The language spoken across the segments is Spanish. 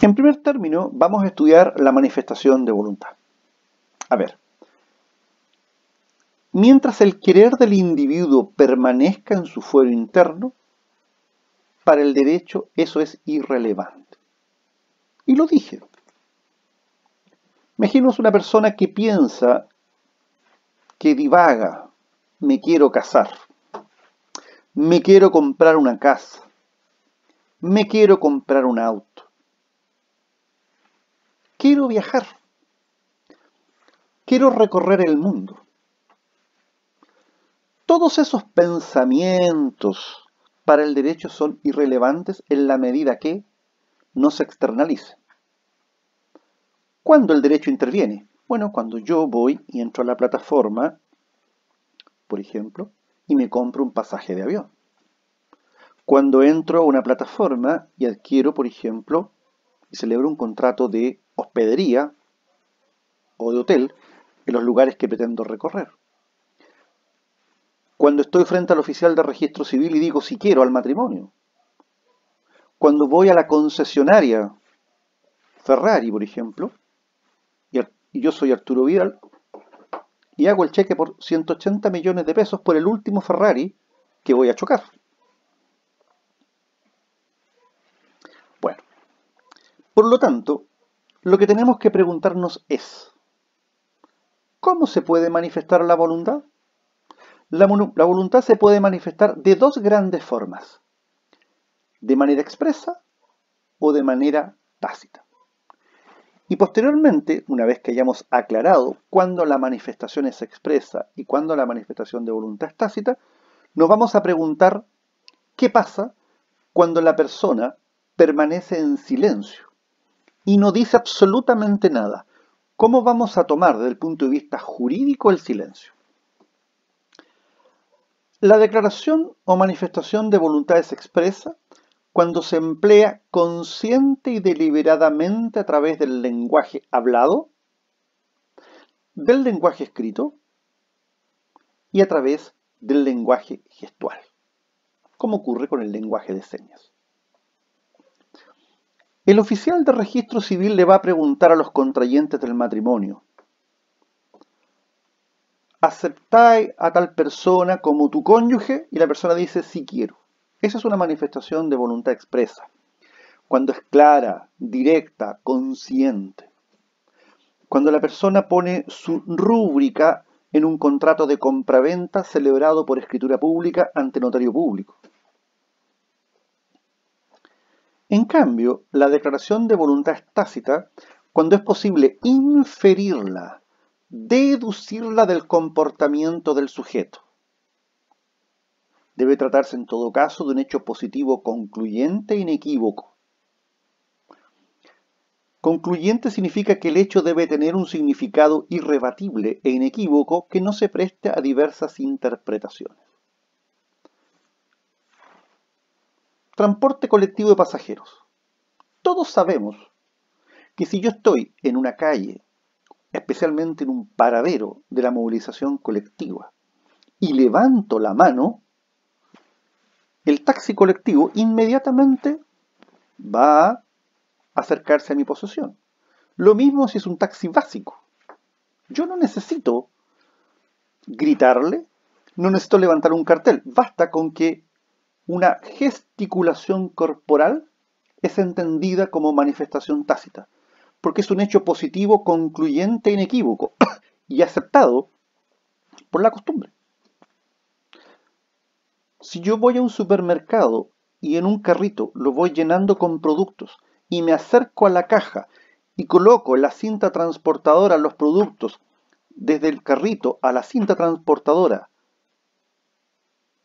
En primer término, vamos a estudiar la manifestación de voluntad. A ver, mientras el querer del individuo permanezca en su fuero interno, para el derecho eso es irrelevante. Y lo dije. Imaginemos una persona que piensa, que divaga, me quiero casar, me quiero comprar una casa, me quiero comprar un auto, quiero viajar, quiero recorrer el mundo. Todos esos pensamientos para el derecho son irrelevantes en la medida que no se externalicen. ¿Cuándo el derecho interviene? Bueno, cuando yo voy y entro a la plataforma, por ejemplo, y me compro un pasaje de avión. Cuando entro a una plataforma y adquiero, por ejemplo, y celebro un contrato de hospedería o de hotel en los lugares que pretendo recorrer. Cuando estoy frente al oficial de registro civil y digo si quiero al matrimonio. Cuando voy a la concesionaria Ferrari, por ejemplo, y yo soy Arturo Vidal, y hago el cheque por 180 millones de pesos por el último Ferrari que voy a chocar. Bueno, por lo tanto, lo que tenemos que preguntarnos es, ¿cómo se puede manifestar la voluntad? La voluntad se puede manifestar de dos grandes formas, de manera expresa o de manera tácita. Y posteriormente, una vez que hayamos aclarado cuándo la manifestación es expresa y cuándo la manifestación de voluntad es tácita, nos vamos a preguntar qué pasa cuando la persona permanece en silencio y no dice absolutamente nada. ¿Cómo vamos a tomar desde el punto de vista jurídico el silencio? La declaración o manifestación de voluntad es expresa cuando se emplea consciente y deliberadamente a través del lenguaje hablado, del lenguaje escrito y a través del lenguaje gestual, como ocurre con el lenguaje de señas. El oficial de registro civil le va a preguntar a los contrayentes del matrimonio: ¿aceptáis a tal persona como tu cónyuge? Y la persona dice sí quiero. Esa es una manifestación de voluntad expresa, cuando es clara, directa, consciente. Cuando la persona pone su rúbrica en un contrato de compraventa celebrado por escritura pública ante notario público. En cambio, la declaración de voluntad es tácita cuando es posible inferirla, deducirla del comportamiento del sujeto. Debe tratarse en todo caso de un hecho positivo concluyente e inequívoco. Concluyente significa que el hecho debe tener un significado irrebatible e inequívoco que no se preste a diversas interpretaciones. Transporte colectivo de pasajeros. Todos sabemos que si yo estoy en una calle, especialmente en un paradero de la movilización colectiva, y levanto la mano, el taxi colectivo inmediatamente va a acercarse a mi posesión. Lo mismo si es un taxi básico. Yo no necesito gritarle, no necesito levantar un cartel. Basta con que una gesticulación corporal es entendida como manifestación tácita, porque es un hecho positivo, concluyente e inequívoco y aceptado por la costumbre. Si yo voy a un supermercado y en un carrito lo voy llenando con productos y me acerco a la caja y coloco en la cinta transportadora los productos desde el carrito a la cinta transportadora,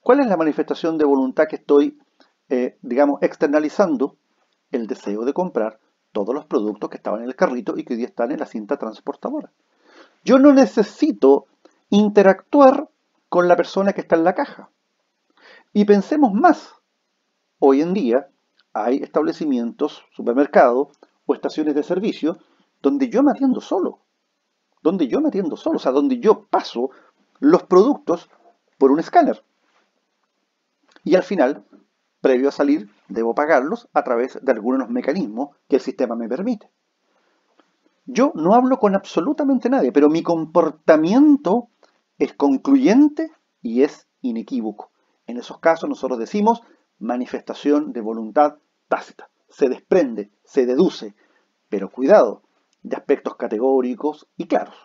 ¿cuál es la manifestación de voluntad que estoy, externalizando? El deseo de comprar todos los productos que estaban en el carrito y que hoy día están en la cinta transportadora. Yo no necesito interactuar con la persona que está en la caja. Y pensemos más. Hoy en día hay establecimientos, supermercados o estaciones de servicio donde yo me atiendo solo. O sea, donde yo paso los productos por un escáner. Y al final previo a salir, debo pagarlos a través de algunos de los mecanismos que el sistema me permite. Yo no hablo con absolutamente nadie, pero mi comportamiento es concluyente y es inequívoco. En esos casos nosotros decimos manifestación de voluntad tácita. Se desprende, se deduce, pero cuidado, de aspectos categóricos y claros.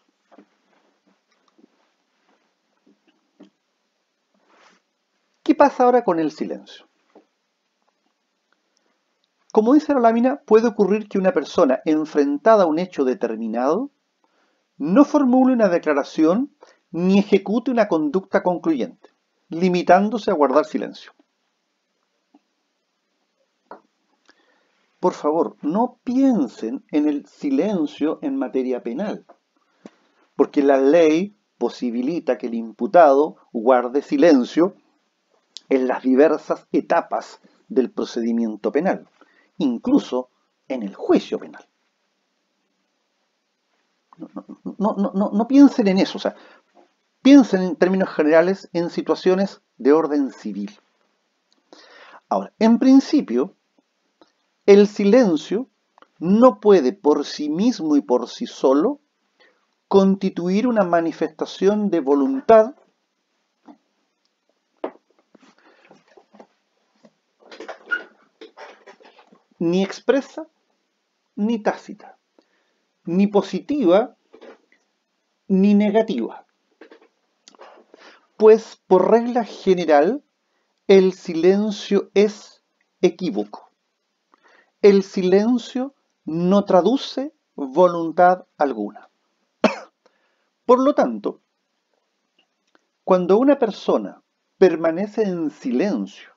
¿Qué pasa ahora con el silencio? Como dice la lámina, puede ocurrir que una persona enfrentada a un hecho determinado no formule una declaración ni ejecute una conducta concluyente, limitándose a guardar silencio. Por favor, no piensen en el silencio en materia penal, porque la ley posibilita que el imputado guarde silencio en las diversas etapas del procedimiento penal, incluso en el juicio penal. No piensen en eso, o sea, piensen en términos generales en situaciones de orden civil. Ahora, en principio, el silencio no puede por sí mismo y por sí solo constituir una manifestación de voluntad ni expresa ni tácita, ni positiva ni negativa. Pues por regla general, el silencio es equívoco. El silencio no traduce voluntad alguna. Por lo tanto, cuando una persona permanece en silencio,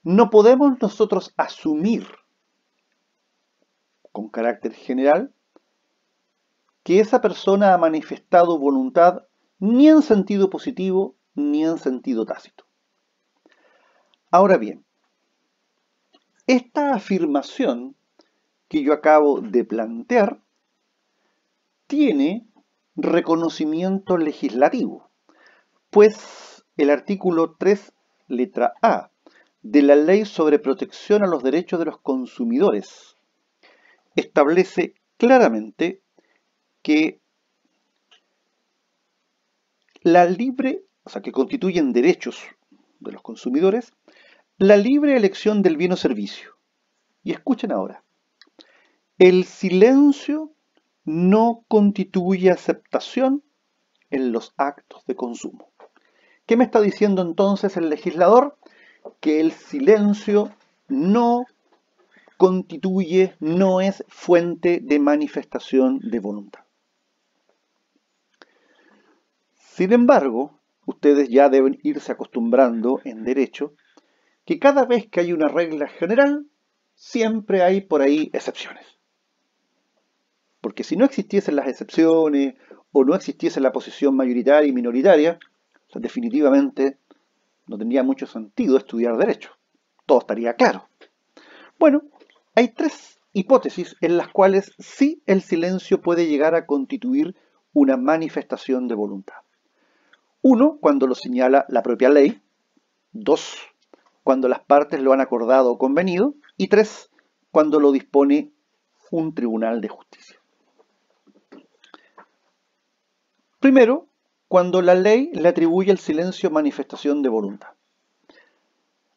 no podemos nosotros asumir con carácter general que esa persona ha manifestado voluntad ni en sentido positivo ni en sentido tácito. Ahora bien, esta afirmación que yo acabo de plantear tiene reconocimiento legislativo, pues el artículo 3, letra A, de la Ley sobre Protección a los Derechos de los Consumidores establece claramente que que constituyen derechos de los consumidores, la libre elección del bien o servicio. Y escuchen ahora, el silencio no constituye aceptación en los actos de consumo. ¿Qué me está diciendo entonces el legislador? Que el silencio no constituye, no es fuente de manifestación de voluntad. Sin embargo, ustedes ya deben irse acostumbrando en derecho que cada vez que hay una regla general, siempre hay por ahí excepciones. Porque si no existiesen las excepciones o no existiese la posición mayoritaria y minoritaria, definitivamente no tendría mucho sentido estudiar derecho. Todo estaría claro. Bueno, hay tres hipótesis en las cuales sí el silencio puede llegar a constituir una manifestación de voluntad. Uno, cuando lo señala la propia ley. Dos, cuando las partes lo han acordado o convenido. Y tres, cuando lo dispone un tribunal de justicia. Primero, cuando la ley le atribuye el silencio manifestación de voluntad.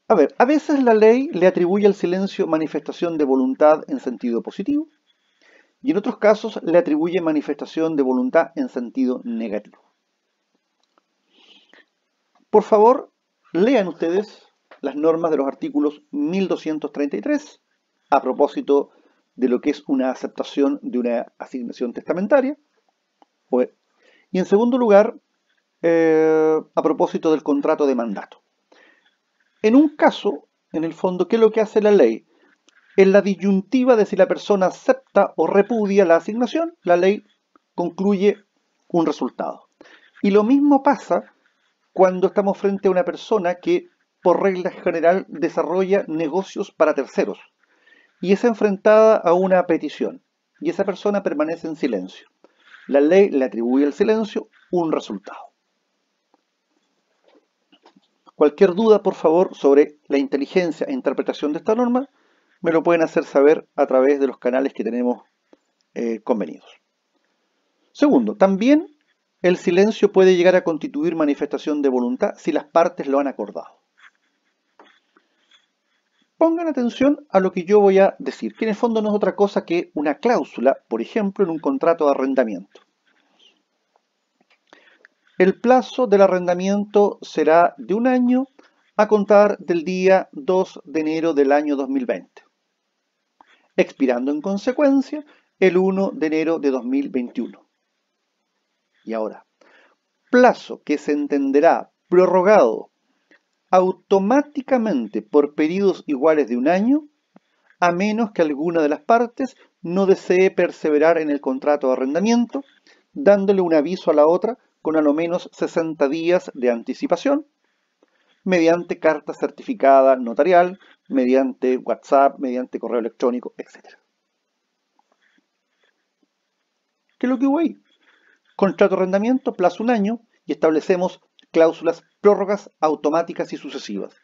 A veces la ley le atribuye al silencio manifestación de voluntad en sentido positivo y en otros casos le atribuye manifestación de voluntad en sentido negativo. Por favor, lean ustedes las normas de los artículos 1233 a propósito de lo que es una aceptación de una asignación testamentaria y en segundo lugar, a propósito del contrato de mandato. En un caso, en el fondo, ¿qué es lo que hace la ley? En la disyuntiva de si la persona acepta o repudia la asignación, la ley concluye un resultado. Y lo mismo pasa cuando estamos frente a una persona que, por regla general, desarrolla negocios para terceros y es enfrentada a una petición y esa persona permanece en silencio. La ley le atribuye al silencio un resultado. Cualquier duda, por favor, sobre la inteligencia e interpretación de esta norma, me lo pueden hacer saber a través de los canales que tenemos convenidos. Segundo, también el silencio puede llegar a constituir manifestación de voluntad si las partes lo han acordado. Pongan atención a lo que yo voy a decir, que en el fondo no es otra cosa que una cláusula, por ejemplo, en un contrato de arrendamiento. El plazo del arrendamiento será de 1 año a contar del día 2 de enero del año 2020, expirando en consecuencia el 1 de enero de 2021. Y ahora, plazo que se entenderá prorrogado automáticamente por periodos iguales de 1 año, a menos que alguna de las partes no desee perseverar en el contrato de arrendamiento, dándole un aviso a la otra con a lo menos 60 días de anticipación, mediante carta certificada notarial, mediante WhatsApp, mediante correo electrónico, etc. ¿Qué es lo que hubo ahí? Contrato de arrendamiento, plazo 1 año, y establecemos cláusulas prórrogas automáticas y sucesivas.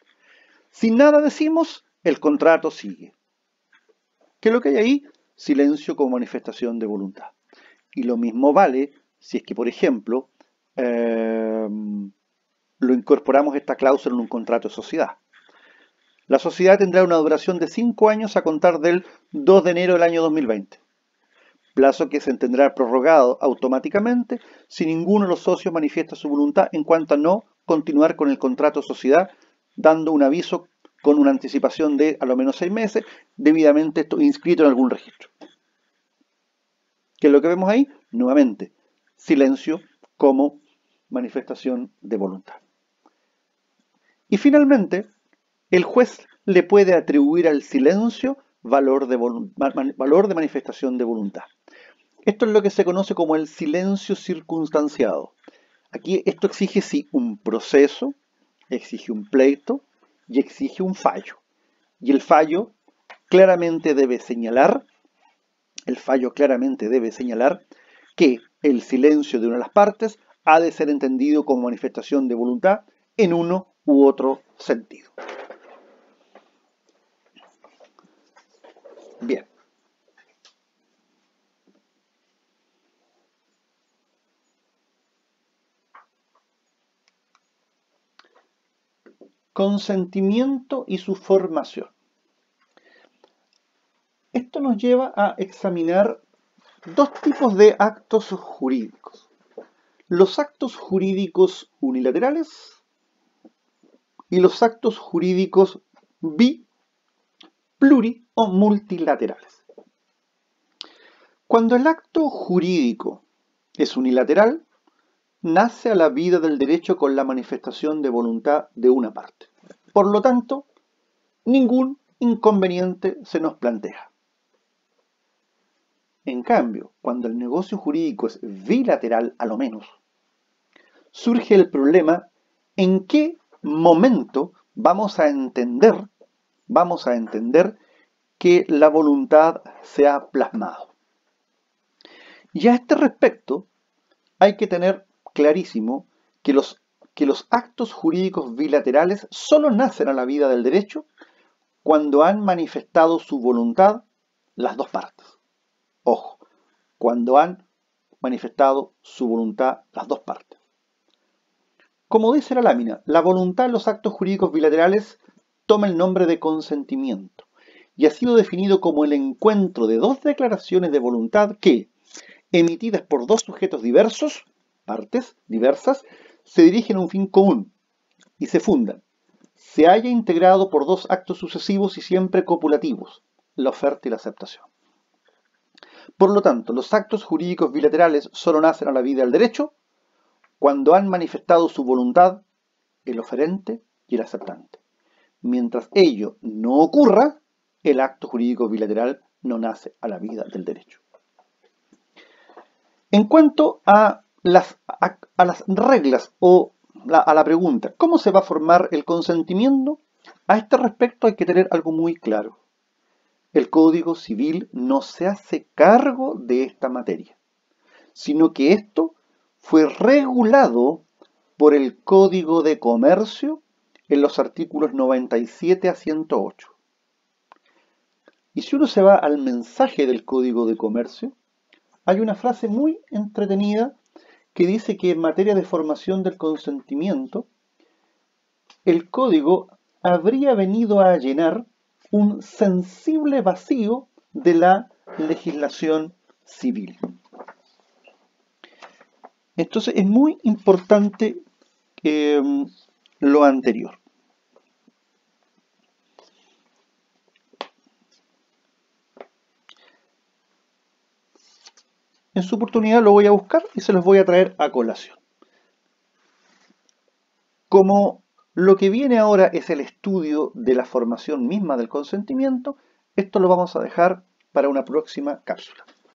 Si nada decimos, el contrato sigue. ¿Qué es lo que hay ahí? Silencio como manifestación de voluntad. Y lo mismo vale si es que, por ejemplo, lo incorporamos esta cláusula en un contrato de sociedad. La sociedad tendrá una duración de 5 años a contar del 2 de enero del año 2020, plazo que se entenderá prorrogado automáticamente si ninguno de los socios manifiesta su voluntad en cuanto a no continuar con el contrato de sociedad, dando un aviso con una anticipación de a lo menos 6 meses, debidamente inscrito en algún registro. ¿Qué es lo que vemos ahí? Nuevamente, silencio como manifestación de voluntad. Y finalmente, el juez le puede atribuir al silencio valor de manifestación de voluntad. Esto es lo que se conoce como el silencio circunstanciado. Aquí esto exige sí un proceso, exige un pleito y exige un fallo. Y el fallo claramente debe señalar que el silencio de una de las partes ha de ser entendido como manifestación de voluntad en uno u otro sentido. Bien. Consentimiento y su formación. Esto nos lleva a examinar dos tipos de actos jurídicos. Los actos jurídicos unilaterales y los actos jurídicos pluri o multilaterales. Cuando el acto jurídico es unilateral, nace a la vida del derecho con la manifestación de voluntad de una parte. Por lo tanto, ningún inconveniente se nos plantea. En cambio, cuando el negocio jurídico es bilateral, a lo menos, surge el problema en qué momento vamos a entender que la voluntad se ha plasmado. Y a este respecto, hay que tener clarísimo que los actos jurídicos bilaterales solo nacen a la vida del derecho cuando han manifestado su voluntad las dos partes. Ojo, cuando han manifestado su voluntad las dos partes. Como dice la lámina, la voluntad en los actos jurídicos bilaterales toma el nombre de consentimiento y ha sido definido como el encuentro de dos declaraciones de voluntad que, emitidas por dos sujetos diversos, partes diversas, se dirigen a un fin común y se fundan. Se haya integrado por dos actos sucesivos y siempre copulativos, la oferta y la aceptación. Por lo tanto, los actos jurídicos bilaterales solo nacen a la vida del derecho cuando han manifestado su voluntad el oferente y el aceptante. Mientras ello no ocurra, el acto jurídico bilateral no nace a la vida del derecho. En cuanto a las reglas o a la pregunta, ¿cómo se va a formar el consentimiento? A este respecto hay que tener algo muy claro. El Código Civil no se hace cargo de esta materia, sino que esto fue regulado por el Código de Comercio en los artículos 97 a 108. Y si uno se va al mensaje del Código de Comercio, hay una frase muy entretenida que dice que en materia de formación del consentimiento, el código habría venido a llenar un sensible vacío de la legislación civil. Entonces es muy importante lo anterior. En su oportunidad lo voy a buscar y se los voy a traer a colación. Como lo que viene ahora es el estudio de la formación misma del consentimiento, esto lo vamos a dejar para una próxima cápsula.